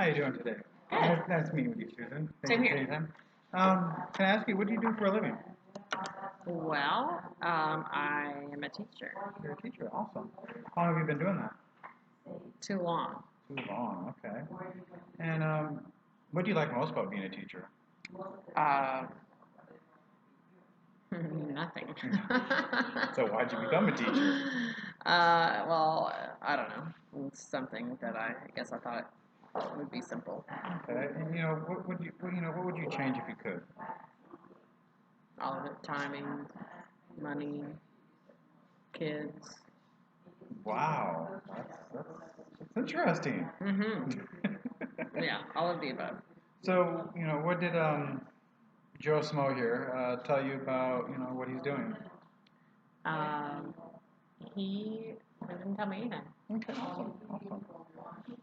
How you doing today? Good. Nice meeting with you, Susan. Thank Same you for here. your time. Can I ask you, what do you do for a living? Well, I am a teacher. You're a teacher. Awesome. How long have you been doing that? Too long. Too long. Okay. And what do you like most about being a teacher? Uh, Nothing. So why'd you become a teacher? Well, I don't know. It's something that I guess I thought would be simple. Okay. And what would you change if you could? All of it, timing, money, kids. Wow. That's interesting. Yeah, all of the above. So, what did Joe Smo here tell you about, what he's doing? Um, he didn't tell me anything. Okay, awesome, awesome.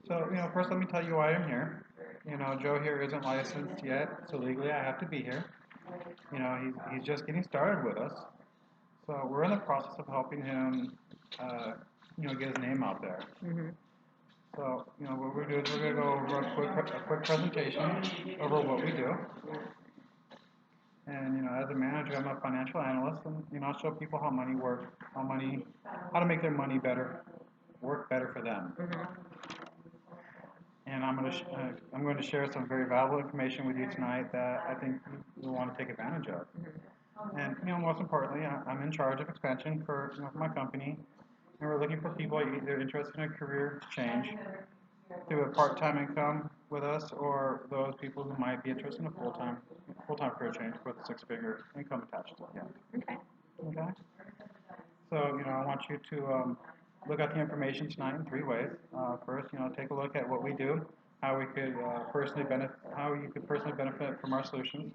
So, first let me tell you why I'm here. Joe here isn't licensed yet, so legally I have to be here. He's just getting started with us. So we're in the process of helping him, get his name out there. Mm-hmm. So, what we're doing is we're going to go over a quick presentation over what we do. And, as a manager, I'm a financial analyst, and, I show people how money works, how to make their money work better for them. Mm-hmm. And I'm going to share some very valuable information with you tonight that I think you'll want to take advantage of. And most importantly, I'm in charge of expansion for my company, and we're looking for people either interested in a career change through a part-time income with us, or those people who might be interested in a full-time career change with a six-figure income attached to it. Okay. Okay. So, I want you to look at the information tonight in three ways. First, take a look at what we do, how you could personally benefit from our solutions.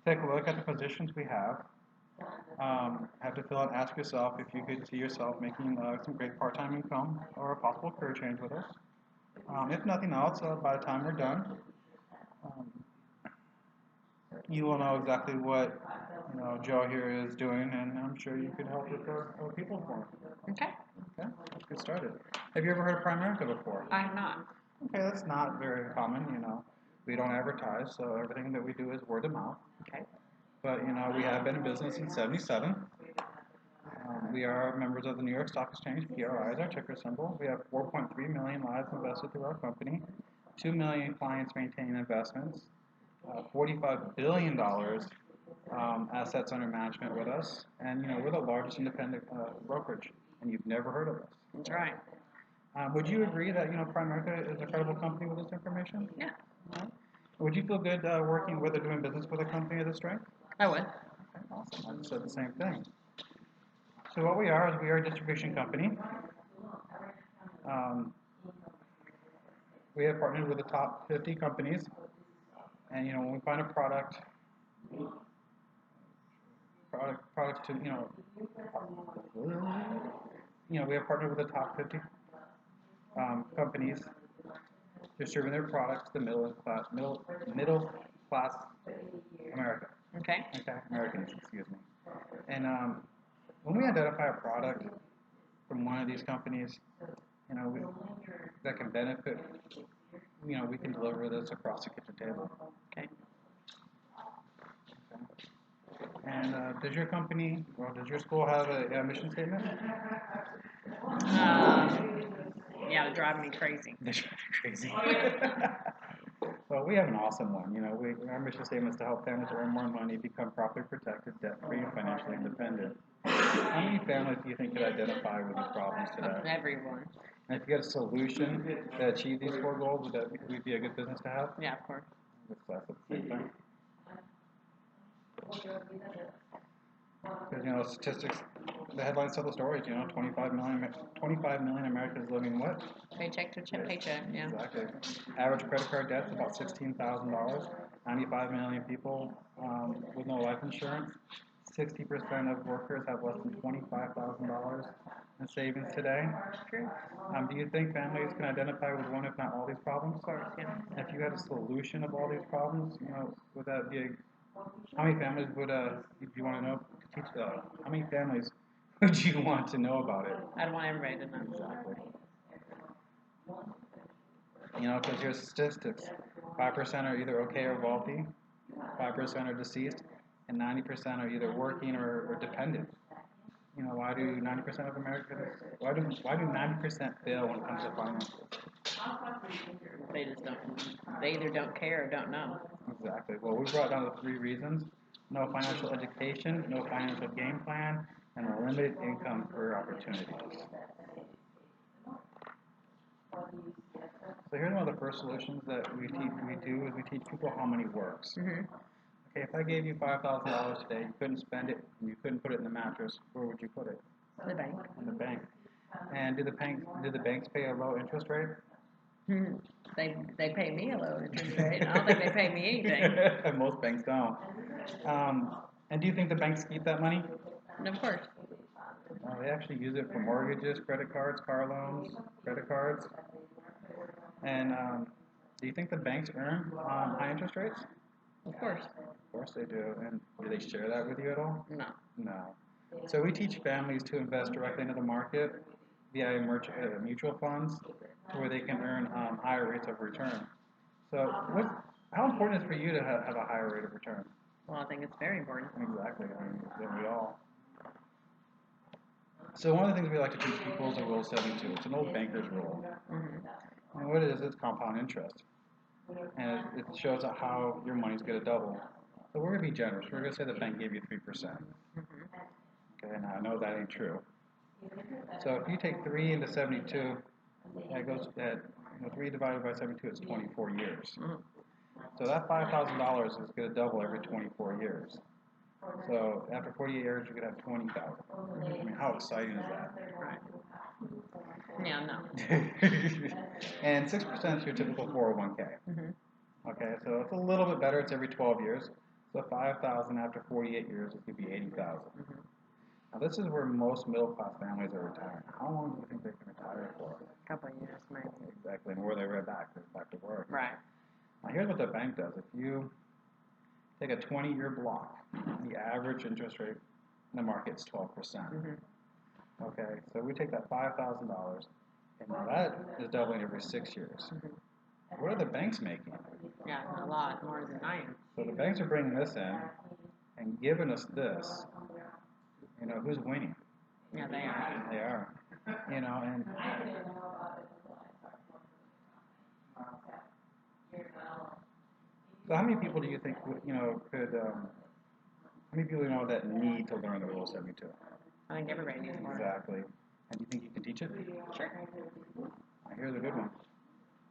Take a look at the positions we have. Have to fill out, ask yourself if you could see yourself making some great part-time income or a possible career change with us. If nothing else, by the time we're done, um, you will know exactly what Joe here is doing, and I'm sure you could help with our people for him. Okay. Okay, let's get started. Have you ever heard of Primerica before? I have not. Okay, that's not very common. We don't advertise, so everything that we do is word of mouth. Okay. But we have been in business since '77. We are members of the New York Stock Exchange. PRI is our ticker symbol. We have 4.3 million lives invested through our company, 2 million clients maintaining investments, $45 billion assets under management with us, and we're the largest independent brokerage, and you've never heard of us. That's right. Would you agree that Primerica is a credible company with this information? Yeah. Would you feel good working with or doing business with a company of this strength? I would. Okay, awesome. I just said the same thing. So what we are is we are a distribution company. Um, we have partnered with the top 50 companies, and when we find a products to we have partnered with the top 50 companies distributing their products to middle class America. Okay. Okay, Americans, excuse me. And when we identify a product from one of these companies, we, that can benefit, we can deliver this across the kitchen table. Okay. And does your company, or does your school have a mission statement? Yeah, they're driving me crazy. They're crazy. Well, we have an awesome one. Our mission statement is to help families earn more money, become properly protected, debt-free, and financially independent. How many families do you think could identify with these problems today? Everyone. And if you get a solution to achieve these four goals, would that be a good business to have? Yeah, of course. That's the same thing. Because statistics, the headlines tell the stories. 25 million Americans living what? Paycheck to paycheck. Yeah. Exactly. Average credit card debt's about $16,000. 95 million people with no life insurance. 60% of workers have less than $25,000 in savings today. True. Do you think families can identify with one, if not all, these problems? Of course, yeah. And if you had a solution of all these problems, would that be how many families would you want to know? How many families would you want to know about it? I'd want everybody to know. Exactly. You know, because here's statistics: 5% are either okay or wealthy, 5% are deceased, and 90% are either working or dependent. You know, why do 90% of Americans? Why do 90% fail when it comes to finances? They just don't. They either don't care or don't know. Exactly. Well, we brought down the three reasons: no financial education, no financial game plan, and a limited income for opportunities. So here's one of the first solutions that we do is we teach people how money works. Mm-hmm. Okay, if I gave you $5,000 today, you couldn't spend it, and you couldn't put it in the mattress, where would you put it? The bank. In the bank. And do the banks pay a low interest rate? Hmm. They pay me a low interest rate. I don't think they pay me anything. Most banks don't. And do you think the banks keep that money? And of course. They actually use it for mortgages, credit cards, car loans, credit cards. And do you think the banks earn high interest rates? Of course. Of course they do. And do they share that with you at all? No. No. So we teach families to invest directly into the market via mutual funds to where they can earn higher rates of return. So how important is it for you to have a higher rate of return? Well, I think it's very important. Exactly. I mean, we all. So one of the things we like to teach people is the Rule 72. It's an old banker's rule. Mm-hmm. And what it is, it's compound interest. And it shows how your money's going to double. So we're going to be generous. We're going to say the bank gave you 3%. Mm-hmm. Okay, now I know that ain't true. So if you take 3 into 72, that goes at 3 divided by 72 is 24 years. Mm-hmm. So that $5,000 is going to double every 24 years. So after 48 years, you're going to have 20,000. I mean, how exciting is that? Right. Yeah, no. And 6% is your typical 401k. Mm-hmm. Okay, so it's a little bit better. It's every 12 years. So 5,000 after 48 years, it could be 80,000. Mm-hmm. Now this is where most middle-class families are retiring. How long do you think they can retire for? A couple of years, maybe. Exactly, and where they right back to work. Right. Now here's what the bank does. If you take a 20-year block, the average interest rate in the market is 12%. Mm-hmm. Okay, so we take that $5,000, and now that is doubling every 6 years. Mm-hmm. What are the banks making? Yeah, a lot more than I am. So the banks are bringing this in and giving us this. You know, who's winning? Yeah, they are. They are. You know, and so how many people do you think, could, how many people you know that need to learn the Rule 72? I think everybody needs more. Exactly. And do you think you can teach it? Sure. Here's a good one.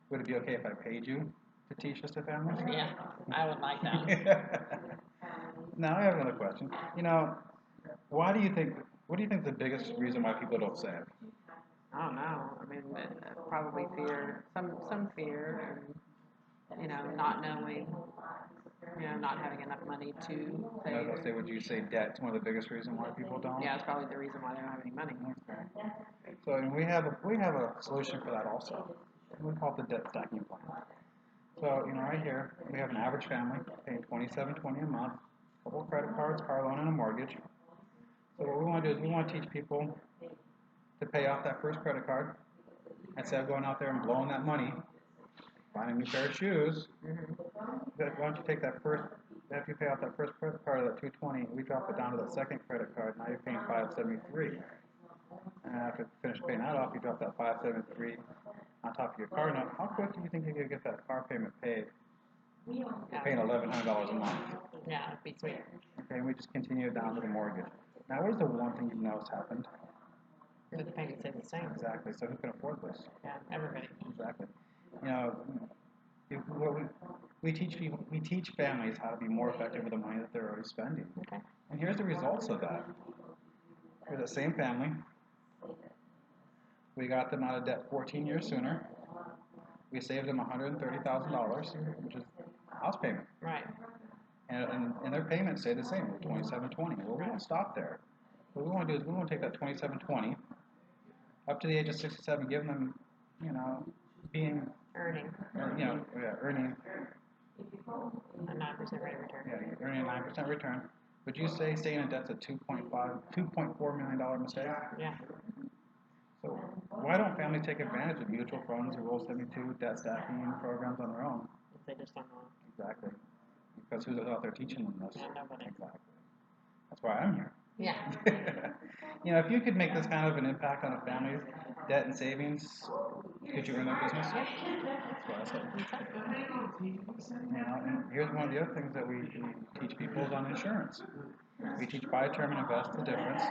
Would it be okay if I paid you to teach this to families? Yeah, I would like that. Now I have another question. You know, what do you think the biggest reason why people don't save? I don't know. I mean, probably fear, some fear, and not knowing, not having enough money to I was save. gonna say, would you say debt's one of the biggest reasons why people don't? Yeah, it's probably the reason why they don't have any money. Okay. So and we have a solution for that also. We call it the debt stacking plan. So right here we have an average family paying $27.20 a month, a couple of credit cards, car loan, and a mortgage. So what we want to do is we want to teach people to pay off that first credit card instead of going out there and blowing that money, buying a new pair of shoes. Mm-hmm. Why don't you take that first, after you pay off that first credit card of that $220, we drop it down to that second credit card. Now you're paying $573. And after you finish paying that off, you drop that $573 on top of your car note. How quick do you think you could get that car payment paid? You're paying $1,100 a month. Yeah, it'd be sweet. Okay, and we just continue down to the mortgage. Now, what is the one thing you've noticed happened? The payments stay the same. Exactly. So who can afford this? Yeah, everybody. Exactly. We teach families how to be more effective with the money that they're already spending. Okay. And here's the results of that. For the same family, we got them out of debt 14 years sooner. We saved them $130,000, which is a house payment. Right. And their payments stay the same, $27.20. Well, we don't stop there. What we want to do is we want to take that $27.20 up to the age of 67, give them, being Earning earning a 9% rate of return. Yeah, earning a 9% return. Would you say staying in debt's a $2.4 million mistake? Yeah. So why don't families take advantage of mutual funds or Rule 72 debt stacking programs on their own? If they just don't know. Exactly. Because who's out there teaching them this? Yeah, nobody. Exactly. That's why I'm here. Yeah. You know, if you could make this kind of an impact on a family's debt and savings, could you earn their business? That's what I said. You know, and here's one of the other things that we teach people is on insurance. We teach buy term and invest the difference.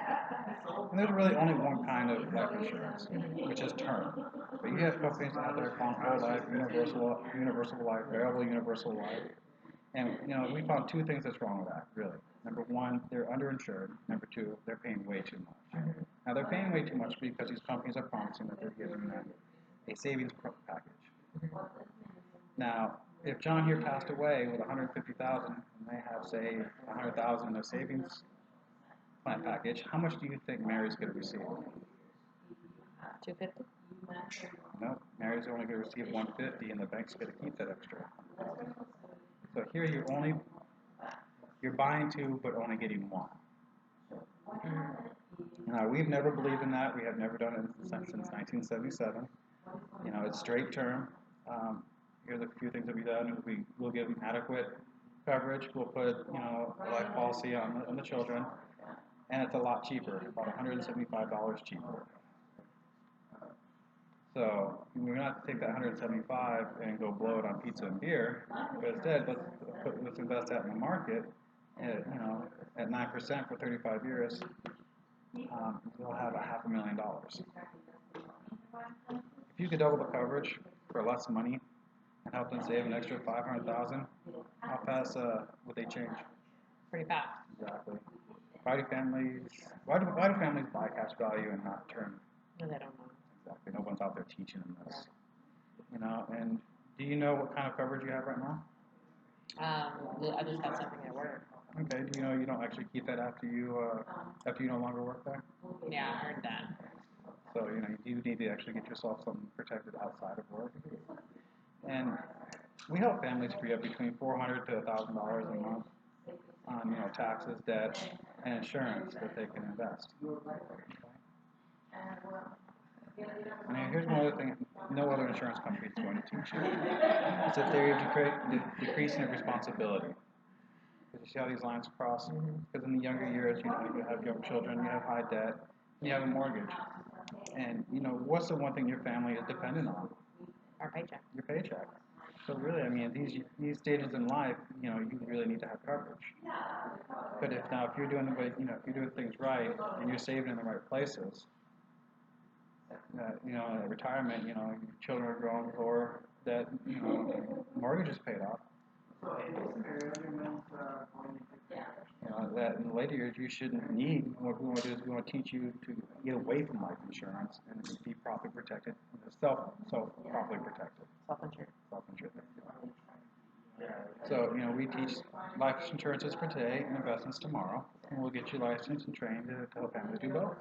And there's really only one kind of life insurance, which is term. But you have companies out there calling whole life, universal life, variable universal life. And you know, we found two things that's wrong with that, really. Number one, they're underinsured. Number two, they're paying way too much. Now they're paying way too much because these companies are promising that they're giving them a savings package. Now, if John here passed away with $150,000 and they have, say, $100,000 in their savings plan package, how much do you think Mary's going to receive? 250. No, Mary's only going to receive 150, and the bank's going to keep that extra. So here you're buying two, but only getting one. Now we've never believed in that. We have never done it since 1977. You know, it's straight term. Here's a few things that we've done. We'll give them adequate coverage. We'll put, you know, a life policy on the children, and it's a lot cheaper, about $175 cheaper. So we're not to take that 175 and go blow it on pizza and beer, but instead let's invest that in the market. At, you know, at 9% for 35 years, you'll have $500,000. If you could double the coverage for less money and help them save an extra $500,000, how fast would they change? Pretty fast. Exactly. Why do families buy cash value and not term? No, they don't know. Exactly. No one's out there teaching them this. You know, and do you know what kind of coverage you have right now? I just had something at work. Okay. Do you know you don't actually keep that after you no longer work there? Yeah, I heard that. So you know you do need to actually get yourself something protected outside of work. And we help families free up between $400 to $1,000 a month on taxes, debt, and insurance that they can invest. I mean, here's one other thing no other insurance company is going to teach you. It's that they're decreasing of responsibility. Because you see how these lines cross? Because in the younger years, you have young children, you have high debt, you have a mortgage. And, what's the one thing your family is dependent on? Our paycheck. Your paycheck. So really, I mean, these stages in life, you really need to have coverage. But if you're doing things right and you're saving in the right places, at retirement, your children are grown, or that, mortgage is paid off. That in later years you shouldn't need. What we want to do is we want to teach you to get away from life insurance and be properly protected, properly protected. Self-insured. So, we teach life insurances for today and investments tomorrow, and we'll get you licensed and trained to help families do both.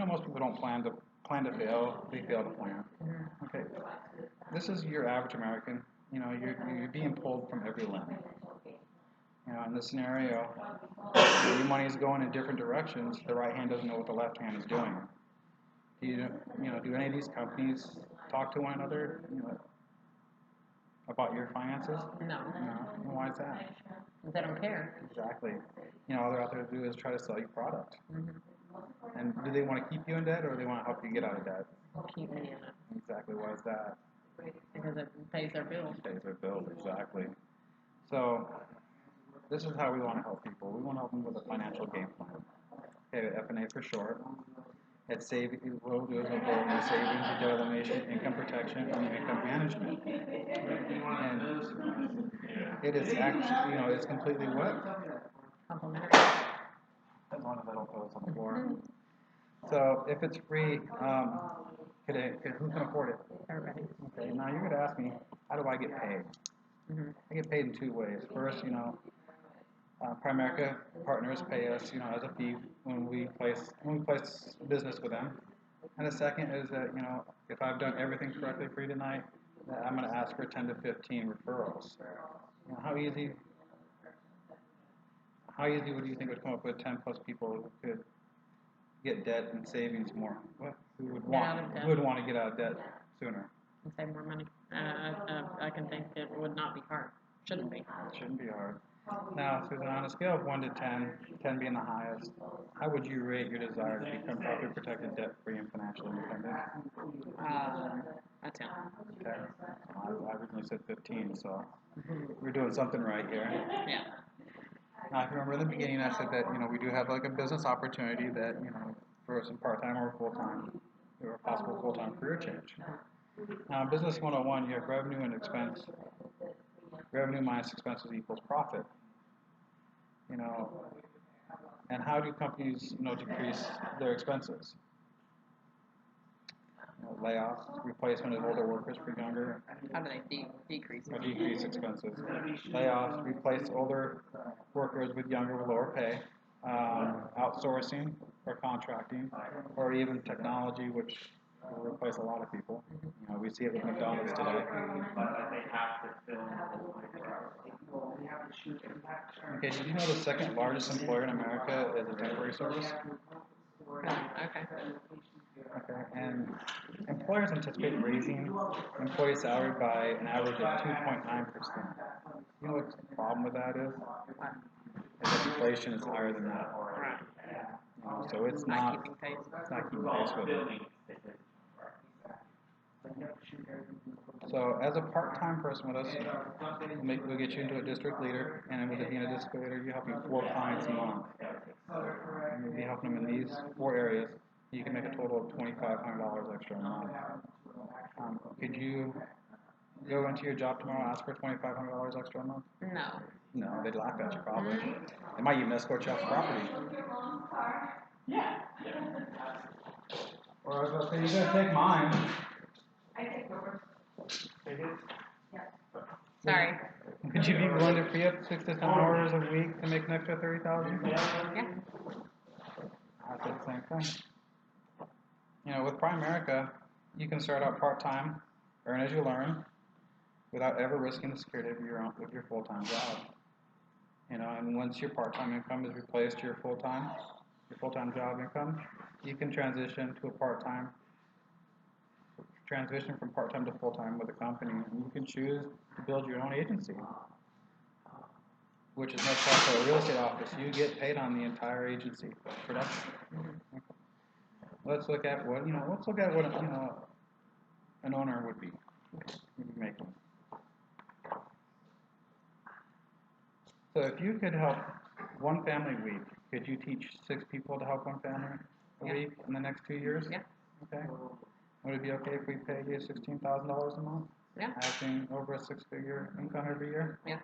Most people don't plan to fail; they fail to plan. Okay, this is your average American. You're being pulled from every limb. In this scenario, your money is going in different directions. The right hand doesn't know what the left hand is doing. Do any of these companies talk to one another, about your finances? No. No. Why is that? They don't care. Exactly. All they're out there to do is try to sell you product. And do they want to keep you in debt, or do they want to help you get out of debt? Keep me in it. Exactly. Why is that? Because it pays their bills. Pays their bills, exactly. So, this is how we want to help people. We want to help them with a financial game plan. Okay, FNA for short. It's saving. What we'll do is we'll go into savings, debt elimination, income protection, and income management. And it is actually, it's completely what? Complimentary. As long as I don't throw this on the floor. So if it's free, who can afford it? Everybody. Okay, now you're going to ask me, how do I get paid? I get paid in two ways. First, Primerica partners pay us, as a fee when we place business with them. And the second is that, if I've done everything correctly for you tonight, that I'm going to ask for 10 to 15 referrals. How How easy would you think would come up with 10 plus people who could get debt and savings more? Who would Get out of debt. who would want to get out of debt sooner? And save more money. I can think it would not be hard. Shouldn't be. It shouldn't be hard. Now, Susan, on a scale of 1 to 10, 10 being the highest, how would you rate your desire to become properly protected, debt-free, and financially independent? A 10. Okay. I originally said 15, so we're doing something right here. Yeah. Now, if you remember in the beginning, I said that, we do have like a business opportunity that, for some part-time or full-time, or a possible full-time career change. Now, in Business 101, you have revenue and expense. Revenue minus expenses equals profit. And how do companies, decrease their expenses? Layoffs, replacement of older workers for younger. How do they decrease Or it? decrease expenses. Layoffs, replace older workers with younger with lower pay. Outsourcing or contracting, or even technology, which will replace a lot of people. We see it with McDonald's today. Okay, did you know the second largest employer in America is a temporary service? Okay. Okay, and employers anticipate raising employee salary by an average of 2.9%. You know what the problem with that is? Is that inflation is higher than that. Right. So it's Not not keeping pace. It's not keeping pace with it. So as a part-time person with us, we'll get you into a district leader, and with it being a district leader, you're helping 4 clients a month. And you'll be helping them in these 4 areas. You can make a total of $2,500 extra a month. Could you go into your job tomorrow and ask for $2,500 extra a month? No. No, they'd laugh at you probably. They might even escort you off the property. Or I was going to say, you're going to take mine. Sorry. Could you be willing to free up 6 to 10 hours a week to make an extra $30,000? Yeah. I said the same thing. With Primerica, you can start out part-time, earn as you learn, without ever risking the security of your full-time job. And once your part-time income is replaced to your full-time job income, you can transition from part-time to full-time with a company, and you can choose to build your own agency, which is much like a real estate office. You get paid on the entire agency production. Let's look at what an owner would be making. So if you could help one family a week, could you teach 6 people to help one family a week in the next 2 years? Yeah. Okay. Would it be okay if we pay you $16,000 a month? Yeah. Having over a 6-figure income every year? Yeah.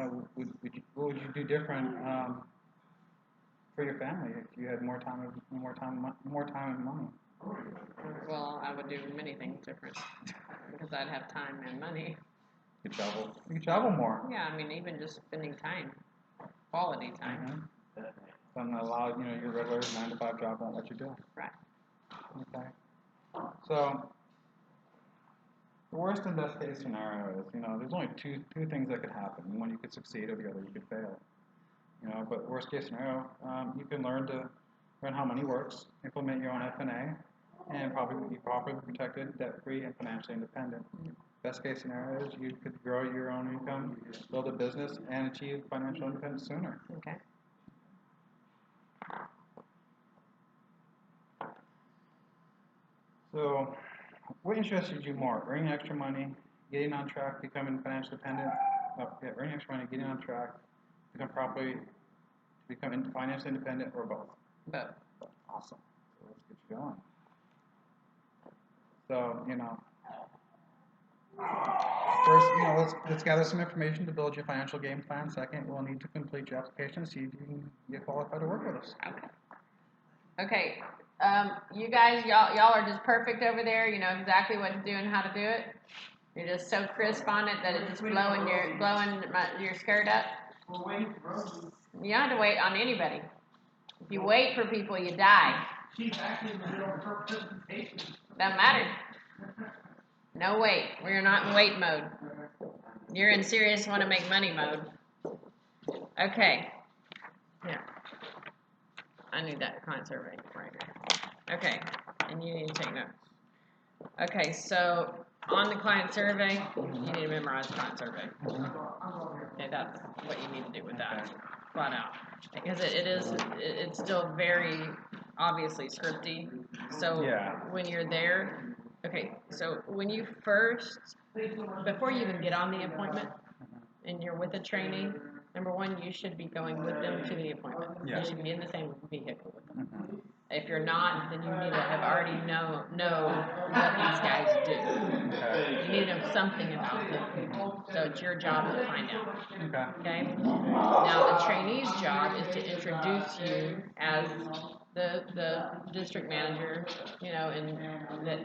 What would you do different for your family if you had more time and money? Well, I would do many things different because I'd have time and money. You could travel more. Yeah, I mean, even just spending time, quality time. Mm-hmm. Doesn't allow your regular 9 to 5 job won't let you do it. Right. Okay. So the worst and best case scenario is there's only two things that could happen. One, you could succeed, or the other, you could fail. But worst case scenario, you can learn how money works, implement your own F&A, and probably be properly protected, debt-free, and financially independent. Best case scenario is you could grow your own income, build a business, and achieve financial independence sooner. Okay. So, what interested you more? Earning extra money, getting on track, becoming financially independent? Earning extra money, getting on track, becoming financially independent, or both? Both. Awesome. So let's get you going. So, first, let's gather some information to build your financial game plan. Second, we'll need to complete your application, see if you can get qualified to work with us. Okay. You guys, y'all are just perfect over there. You know exactly what to do and how to do it. You're just so crisp on it that it's just blowing your skirt up. We're waiting for Rosie. You don't have to wait on anybody. If you wait for people, you die. She's actually in the middle of her presentation. Doesn't matter. No wait. We're not in wait mode. You're in serious want to make money mode. Okay. Yeah. I need that client survey right here. Okay, and you need to take notes. Okay, so on the client survey, you need to memorize the client survey. Okay, that's what you need to do with that, flat out. Because it's still very obviously scripty. So Yeah. when you're there, okay, so when you first, before you even get on the appointment, and you're with a trainee, number one, you should be going with them to the appointment. Yeah. You should be in the same vehicle with them. Mhm. If you're not, then you need to have already know what these guys do. Okay. You need to know something about them. So it's your job to find out. Okay. Okay? Now the trainee's job is to introduce you as the district manager, and that,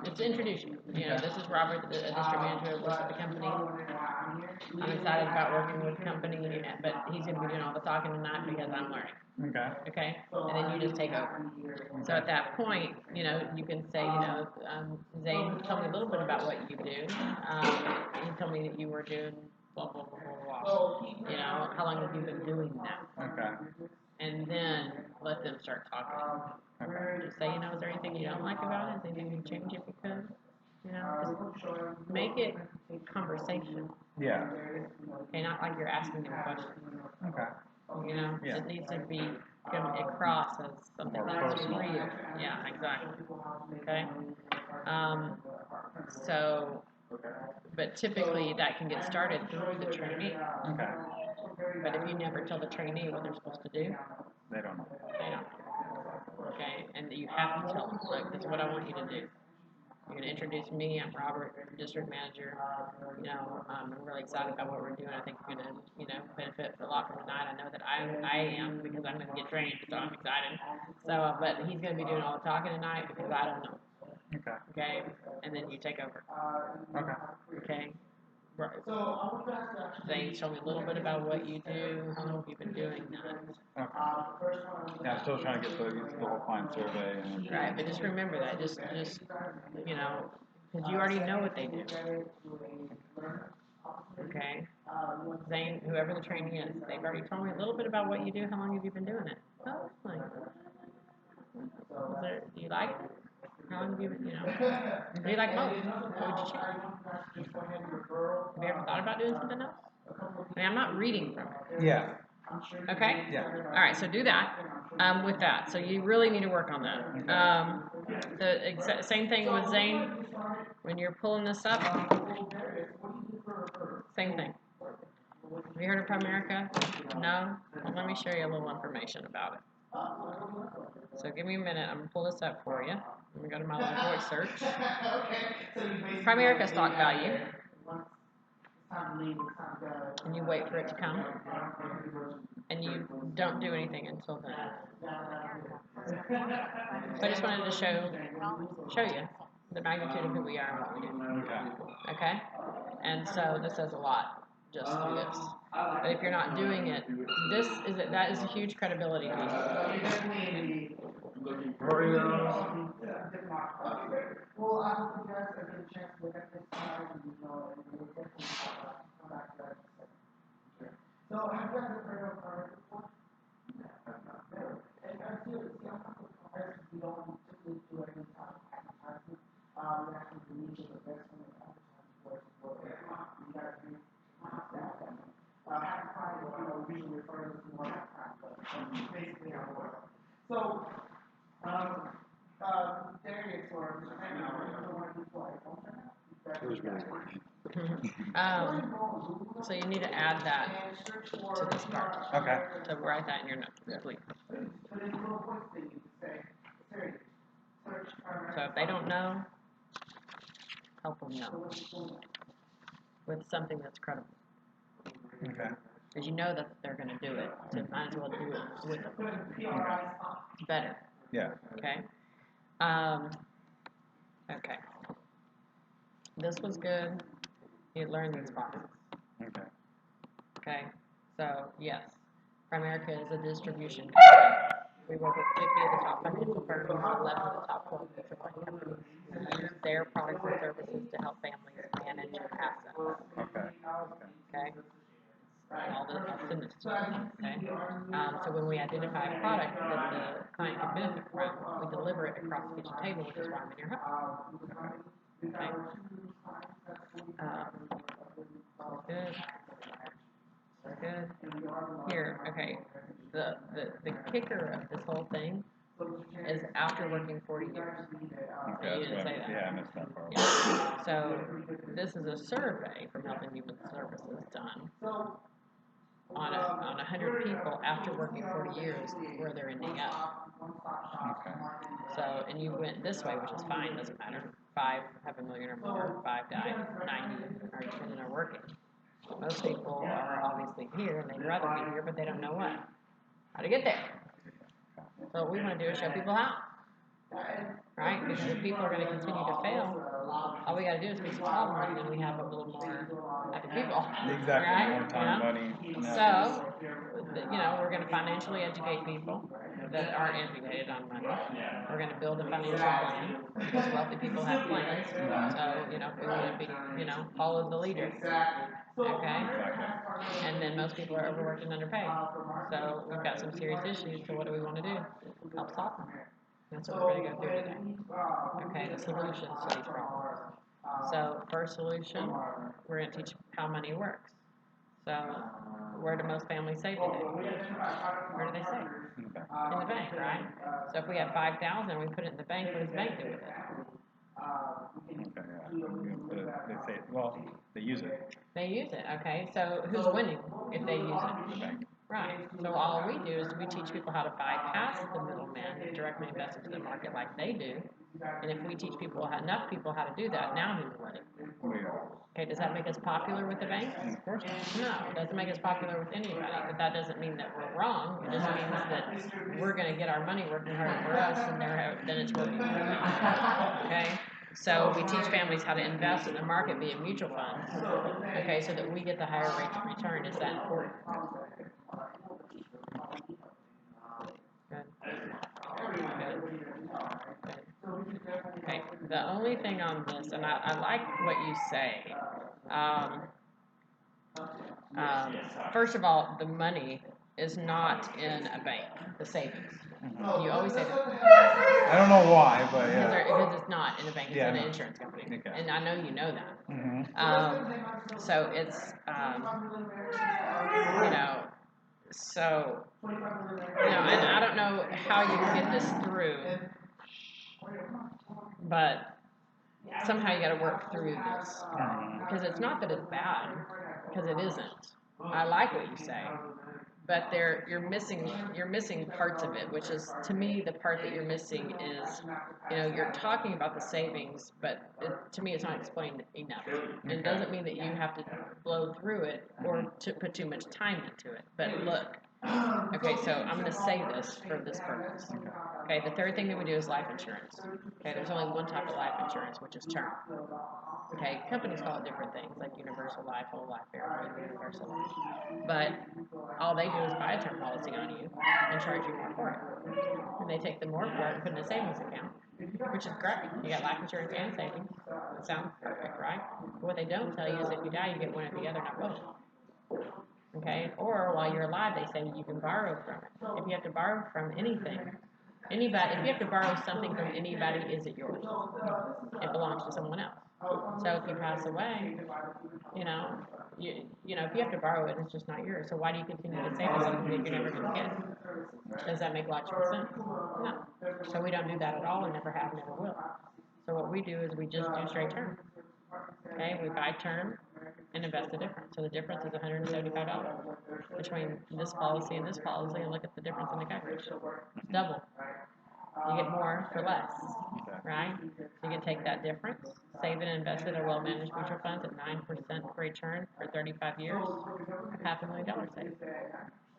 it's to introduce you. This is Robert, the district manager, works at the company. I'm excited about working with the company, but he's going to be doing all the talking tonight because I'm learning. Okay. Okay? And then you just take over. So at that point, you can say, Zane told me a little bit about what you do. He told me that you were doing blah, blah, blah, blah, blah. How long have you been doing that? Okay. And then let them start talking. Okay. Just say, is there anything you don't like about it? Is there anything you change if you could? Just make it conversation. Yeah. Okay, not like you're asking them questions. Okay. Yeah. It needs to be coming across as something More that's personal. real. Yeah, exactly. Okay. So, but typically that can get started through the trainee. Okay. But if you never tell the trainee what they're supposed to do, They don't know. they don't. Okay, and you have to tell them, look, this is what I want you to do. You're gonna introduce me. I'm Robert, district manager. I'm really excited about what we're doing. I think you're gonna, benefit a lot from tonight. I know that I am because I'm gonna get trained, so I'm excited. So, but he's gonna be doing all the talking tonight because I don't know. Okay. Okay, and then you take over. Okay. Okay. Right. Zane, show me a little bit about what you do. How long have you been doing that? Okay. Yeah, I'm still trying to get used to the whole client survey and. Right, but just remember that. Just because you already know what they do. Okay. Zane, whoever the trainee is, they've already told me a little bit about what you do. How long have you been doing it? Oh, like, do you like it? How long have you been, do you like most? What would you choose? Have you ever thought about doing something else? I mean, I'm not reading from it. Yeah. Okay? Yeah. All right, so do that with that. So you really need to work on that. The same thing with Zane. When you're pulling this up, same thing. Have you heard of Primerica? No? Well, let me show you a little information about it. So give me a minute. I'm going to pull this up for you. Let me go to my little voice search. Primerica stock value. And you wait for it to come. And you don't do anything until then. So I just wanted to show you the magnitude of who we are and what we do. Okay. Okay? And so this says a lot just through this. But if you're not doing it, that is a huge credibility piece. Where are you? Well, I hope you guys are getting a chance to look at this slide and we'll definitely come back to that in a second. So, have you guys ever heard of Primerica before? And I feel I'm not surprised we don't typically do any type of advertisement. We actually believe in the best one of advertising for you guys do. Half the time, we usually refer to this more half time, but basically how it works. So, Darius or Mr. It was really funny. So you need to add that to this part. Okay. So write that in your notes, please. So if they don't know, help them know with something that's credible. Okay. Because you know that they're going to do it, so might as well do it with them. Better. Yeah. Okay. Okay. This was good. You learned these boxes. Okay. Okay. So yes, Primerica is a distribution company. We work with 50 of the top financial firms, 11 of the top 12 mutual fund companies. We use their products and services to help families manage assets. Okay. Okay. I'll send this to you, okay? So when we identify a product that the client can benefit from, we deliver it across the kitchen table, which is why I'm in your home. Okay? Good. Good. Here, okay. The kicker of this whole thing is after working 40 years. Okay, You didn't say that. yeah, I missed that part. Yeah. So this is a survey from Health and Human Services done on 100 people after working 40 years where they're ending up. Okay. So, and you went this way, which is fine, doesn't matter. 5 have $1 million or more, 5 died, 90 are and are working. Most people are obviously here and they'd rather be here, but they don't know how to get there. So what we want to do is show people how. Right? Because if people are going to continue to fail, all we got to do is fix the problem, and then we have a little more happy people. Exactly, Right? more time, money. So, we're going to financially educate people that aren't educated on money. We're going to build a financial plan because wealthy people have plans. So, we want to be, follow the leader. Okay? And then most people are overworked and underpaid. So we've got some serious issues. So what do we want to do? Help solve them. That's what we're going to go through today. Okay, the solutions to these problems. So first solution, we're going to teach how money works. So where do most families save today? Where do they save? In the bank, right? So if we have 5,000, we put it in the bank. What does the bank do with it? Okay, yeah. They say, well, they use it. They use it. Okay, so who's winning if they use it? The bank. Right. So all we do is we teach people how to bypass the middleman and directly invest into the market like they do. And if we teach enough people how to do that, now who's winning? We are. Okay, does that make us popular with the bank? Of course. No, it doesn't make us popular with anybody. But that doesn't mean that we're wrong. It just means that we're going to get our money working harder for us, and then it's working for them. Okay. So we teach families how to invest in the market via mutual funds. Okay, so that we get the higher rates of return. Is that important? Good. Okay, the only thing on this, and I like what you say. First of all, the money is not in a bank, the savings. You always say that. I don't know why, but yeah. Because it's not in a bank, it's in an no. insurance company. Okay. And I know you know that. So it's, and I don't know how you get this through, but somehow you got to work through this. Because it's not that it's bad, because it isn't. I like what you say, but you're missing parts of it, which is, to me, the part that you're missing is, you're talking about the savings, but to me it's not explained enough. And it doesn't mean that you have to blow through it or to put too much time into it. But look, okay, so I'm going to say this for this purpose. Okay, the third thing that we do is life insurance. Okay, there's only one type of life insurance, which is term. Okay, companies call it different things, like universal life, whole life, variable, universal life. But all they do is buy a term policy on you and charge you more for it. And they take the more for it and put it in a savings account, which is great. You got life insurance and savings. That sounds perfect, right? But what they don't tell you is if you die, you get one or the other, not both. Okay? Or while you're alive, they say you can borrow from it. If you have to borrow from anything, if you have to borrow something from anybody, is it yours? It belongs to someone else. So if you pass away, if you have to borrow it, it's just not yours. So why do you continue to save something that you're never going to get? Does that make logical sense? No. So we don't do that at all, and never have, never will. So what we do is we just do straight term. Okay, we buy term and invest the difference. So the difference is $175 between this policy and this policy, and look at the difference in the coverage. It's double. You get more for less, right? You can take that difference, save it and invest it in well-managed mutual funds at 9% return for 35 years, $500,000 saved.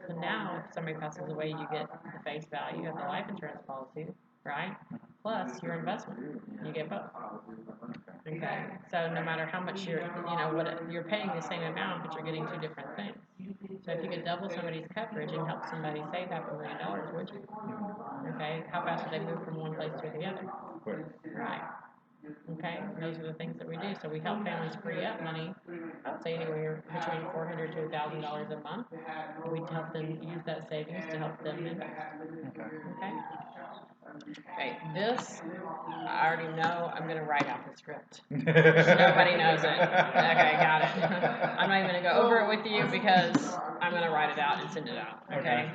So now, if somebody passes away, you get the face value of the life insurance policy, right? Plus your investment. You get both. Okay. So no matter how much you're paying the same amount, but you're getting two different things. So if you could double somebody's coverage and help somebody save $500,000, would you? Okay. How fast would they move from one place to the other? Right. Okay, and those are the things that we do. So we help families free up money. I would say anywhere between $400 to $1,000 a month. And we help them use that savings to help them invest. Okay. Okay. This I already know. I'm gonna write out the script. Nobody knows it. Okay, got it. I'm not even gonna go over it with you because I'm gonna write it out and send it out. Okay.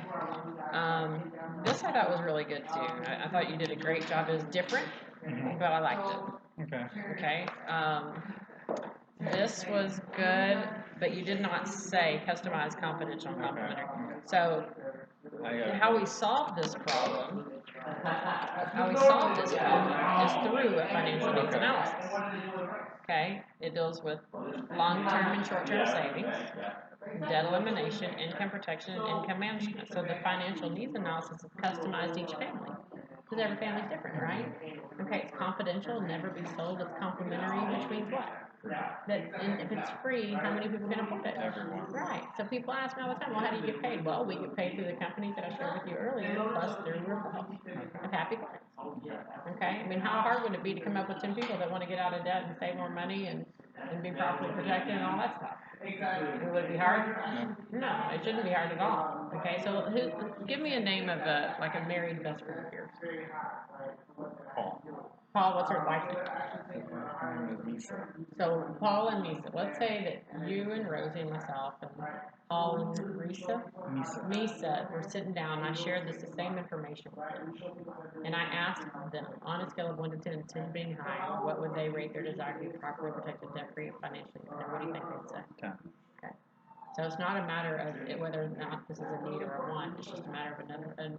This I thought was really good too. I thought you did a great job. It was different, but I liked it. Okay. Okay. This was good, but you did not say customized, confidential, and complimentary. So, how we solve this problem is through a financial needs analysis. Okay. It deals with long-term and short-term savings, debt elimination, income protection, and income management. So the financial needs analysis is customized to each family. Because every family's different, right? Okay, it's confidential, never be sold, it's complimentary, which means what? And if it's free, how many people can afford it? Everyone. Right. So people ask me all the time, well, how do you get paid? Well, we get paid through the companies that I shared with you earlier, plus through referrals of happy clients. Okay? I mean, how hard would it be to come up with 10 people that want to get out of debt and save more money and be properly protected and all that stuff? Would it be hard? No, it shouldn't be hard at all. Okay, so give me a name of a married best friend of yours. Paul. Paul, what's her wife name? Her name is Misa. So Paul and Misa. Let's say that you and Rosie and myself and Paul and Misa were sitting down and I shared the same information with them. And I asked them, on a scale of 1 to 10, 10 being high, what would they rate their desire to be properly protected, debt-free, and financially independent? What do you think they'd say? 10. Okay. So it's not a matter of whether or not this is a need or a want. It's just a matter of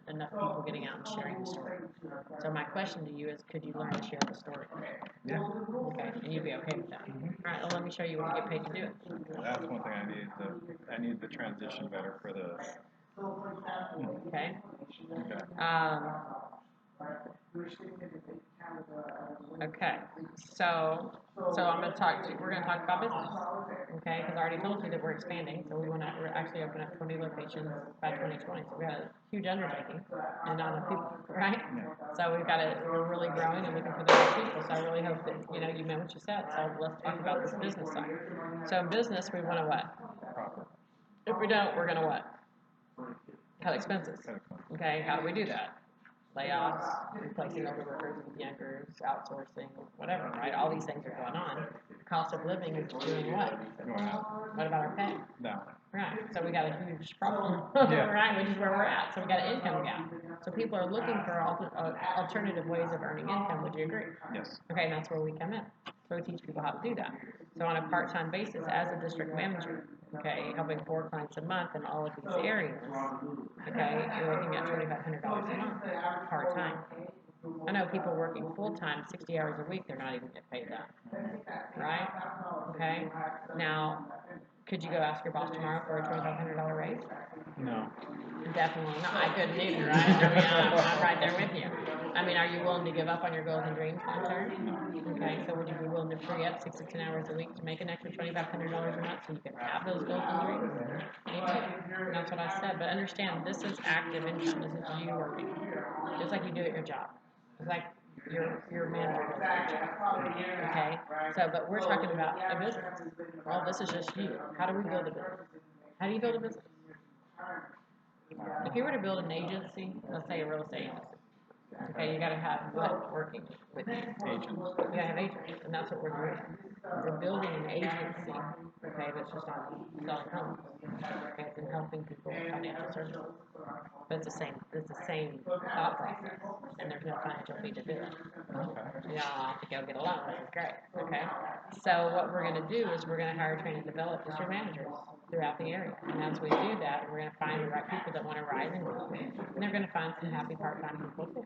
enough people getting out and sharing the story. So my question to you is, could you learn to share the story? Yeah. Okay, and you'd be okay with that. All right, well, let me show you what you get paid to do it. That's one thing I need the transition better for this. Okay. Okay. So I'm going to we're going to talk about business. Okay, because I already told you that we're expanding, so we're actually opening up 20 locations by 2020. So we got a huge undertaking and not enough people, right? So we're really growing and looking for the right people. So I really hope that, you meant what you said. So let's talk about this business side. So in business, we want to what? If we don't, we're going to what? Cut expenses. Okay, how do we do that? Layoffs, replacing older workers with youngers, outsourcing, whatever, right? All these things are going on. The cost of living is doing what? What about our pay? No. Right. So we got a huge problem, right? Which is where we're at. So we got an income gap. So people are looking for alternative ways of earning income. Would you agree? Yes. Okay, and that's where we come in. So we teach people how to do that. So on a part-time basis, as a district manager, okay, helping 4 clients a month in all of these areas, okay, you're looking at $2,500 a month, part-time. I know people working full-time, 60 hours a week, they're not even getting paid that, right? Okay, now, could you go ask your boss tomorrow for a $2,500 raise? No. Definitely not. I couldn't either, right? I mean, I'm right there with you. I mean, are you willing to give up on your goals and dreams long term? Okay, so would you be willing to free up 6 to 10 hours a week to make an extra $2,500 a month so you can have those goals and dreams? Me too. And that's what I said. But understand, this is active income. This is you working, just like you do at your job. It's like your manager does at your job. Okay, so but we're talking about a business. Well, this is just you. How do we build a business? How do you build a business? If you were to build an agency, let's say a real estate agency, okay, you got to have what working with you? Agents. You got to have agents, and that's what we're doing. We're building an agency, okay, that's just not selling homes. Okay, it's in helping people with financial services. But it's the same thought process, and there's no financial fee to do it. You don't have to go get a loan, which is great. Okay, so what we're going to do is we're going to hire, train, and develop district managers throughout the area, and as we do that, we're going to find the right people that want to rise and grow, and they're going to find some happy part-time people too.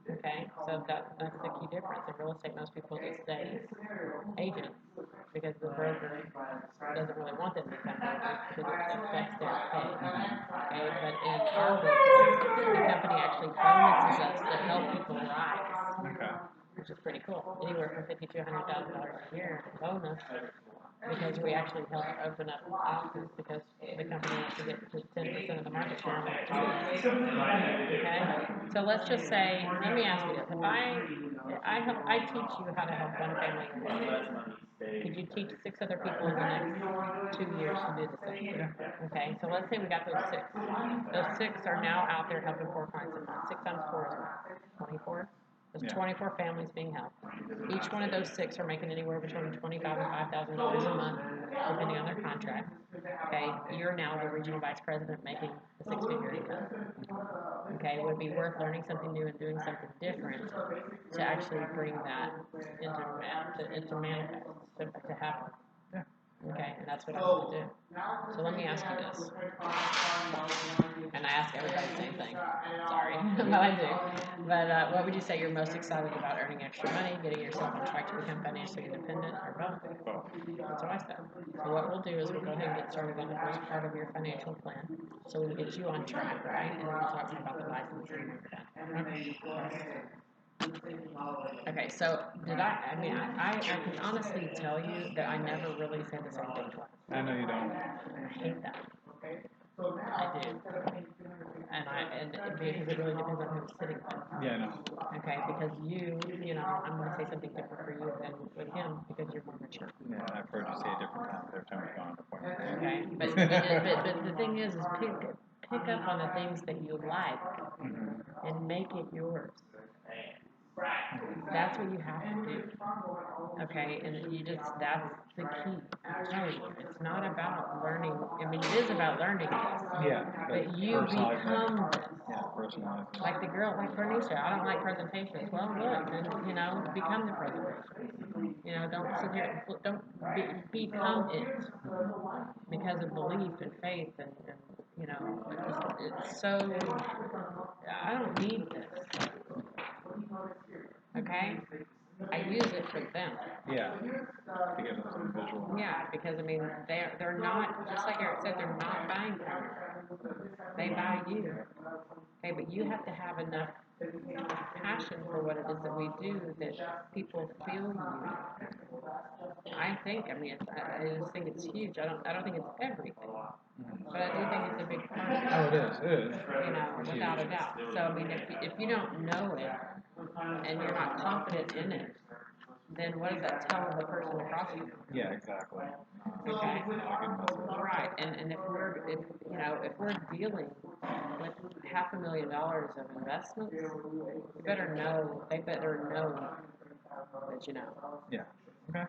Okay, so that's the key difference. In real estate, most people just stay agents because the broker doesn't really want them to become brokers because it affects their pay. Okay, but in our business, the company actually bonuses us to help people rise, which is pretty cool. Anywhere from $50,000 to $100,000 a year bonus because we actually helped open up offices because the company wants to get to 10% of the market share. Okay, so let's just say, let me ask you this: if I teach you how to help one family in 1 day, could you teach 6 other people in the next 2 years to do the same? Okay, so let's say we got those 6. Those 6 are now out there helping 4 clients a month. 6 times 4 is what? 24. There's 24 families being helped. Each one of those 6 are making anywhere between $25,000 and $5,000 a month, depending on their contract. Okay, you're now the regional vice president making a 6-figure income. Okay, it would be worth learning something new and doing something different to actually bring that into manifest, to happen. Okay, and that's what I want to do. So let me ask you this. And I ask everybody the same thing. Sorry, but I do. But what would you say you're most excited about? Earning extra money, getting yourself on track to become financially independent, or both? That's what I said. So what we'll do is we'll go ahead and get started on the first part of your financial plan. So we'll get you on track, right? And then we'll talk about the licensing and everything. Okay, so I can honestly tell you that I never really said the same thing twice. I know you don't. I hate that. I do. And because it really depends on who's sitting with. Yeah, I know. Okay, because I'm going to say something different for you than with him because you're more mature. Yeah, I've heard you say it different times every time we go on an appointment. Okay, but the thing is pick up on the things that you like and make it yours. That's what you have to do. Okay, and that's the key. I'm telling you, it's not about learning. I mean, it is about learning this. Yeah, but you become this. Yeah, personalized. Like the girl, like Bernicia, I don't like presentations. Well, look, and become the presentation. Don't sit here, become it. Because of belief and faith and it's so, I don't need this. Okay? I use it for them. Yeah. To give them some visual. Yeah, because they're not, just like Eric said, they're not buying from you. They buy you. Okay, but you have to have enough passion for what it is that we do that people feel you. I just think it's huge. I don't think it's everything, but I do think it's a big part of it. Oh, it is. Without a doubt. So I mean, if you don't know it and you're not confident in it, then what does that tell the person across you? Yeah, exactly. Okay. Not a good message. Right, and if we're dealing with $500,000 of investments, they better know that you know. Yeah. Okay.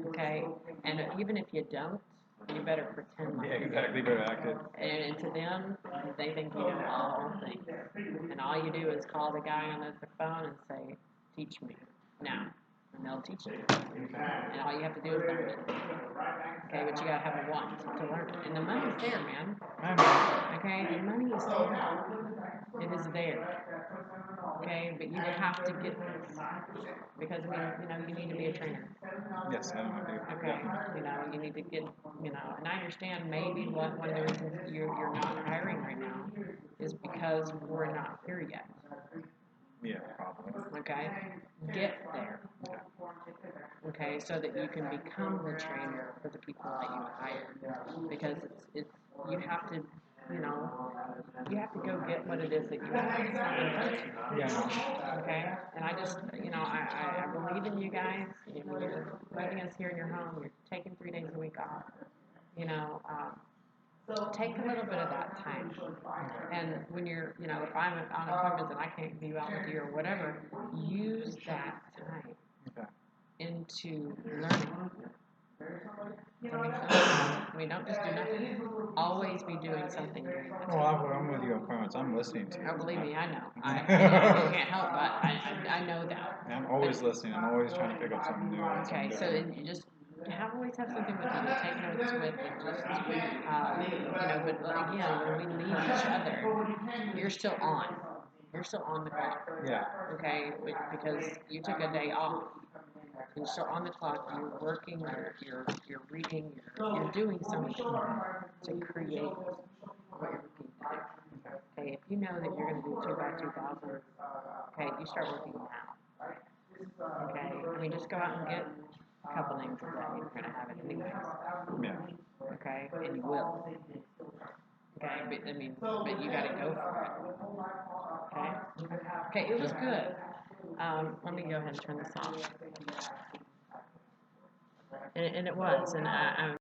Okay, and even if you don't, you better pretend like Yeah, exactly. Better act it. And to them, they think you know all things, and all you do is call the guy on the phone and say, "Teach me now." And they'll teach you. And all you have to do is learn it. Okay, but you gotta have a want to learn it. And the money's there, man. Okay, the money is there. It is there. Okay, but you have to get this. Because, you need to be a trainer. Yes, I know I do. Okay, you need to get, and I understand maybe one of the reasons you're not hiring right now is because we're not here yet. Yeah, probably. Okay, get there. Okay, so that you can become the trainer for the people that you hire, because you have to, you have to go get what it is that you want. It's not going to you. Yeah. Okay, and I just, I believe in you guys. You're letting us here in your home. You're taking 3 days a week off. Take a little bit of that time. And when you're, if I'm on appointments and I can't be out with you or whatever, use that time into learning. Don't just do nothing. Always be doing something new. Well, I'm with you on appointments. I'm listening to you. Oh, believe me, I know. I can't help but I know that. I'm always listening. I'm always trying to pick up something new. Okay, so you just always have something with you to take notes with, and just but again, when we leave each other, you're still on. You're still on the clock. Yeah. Okay, because you took a day off. You're still on the clock. You're working. You're reading. You're doing something to create what you're looking to do. Okay, if you know that you're going to do 2 by 2,000, okay, you start working now. Okay, just go out and get a couple names a day, you're gonna have it anyways, Yeah. okay, and you will. Okay, but, I mean, but you gotta go for it, okay? Okay, it was good. Let me go ahead and turn this off. And it was, and I'm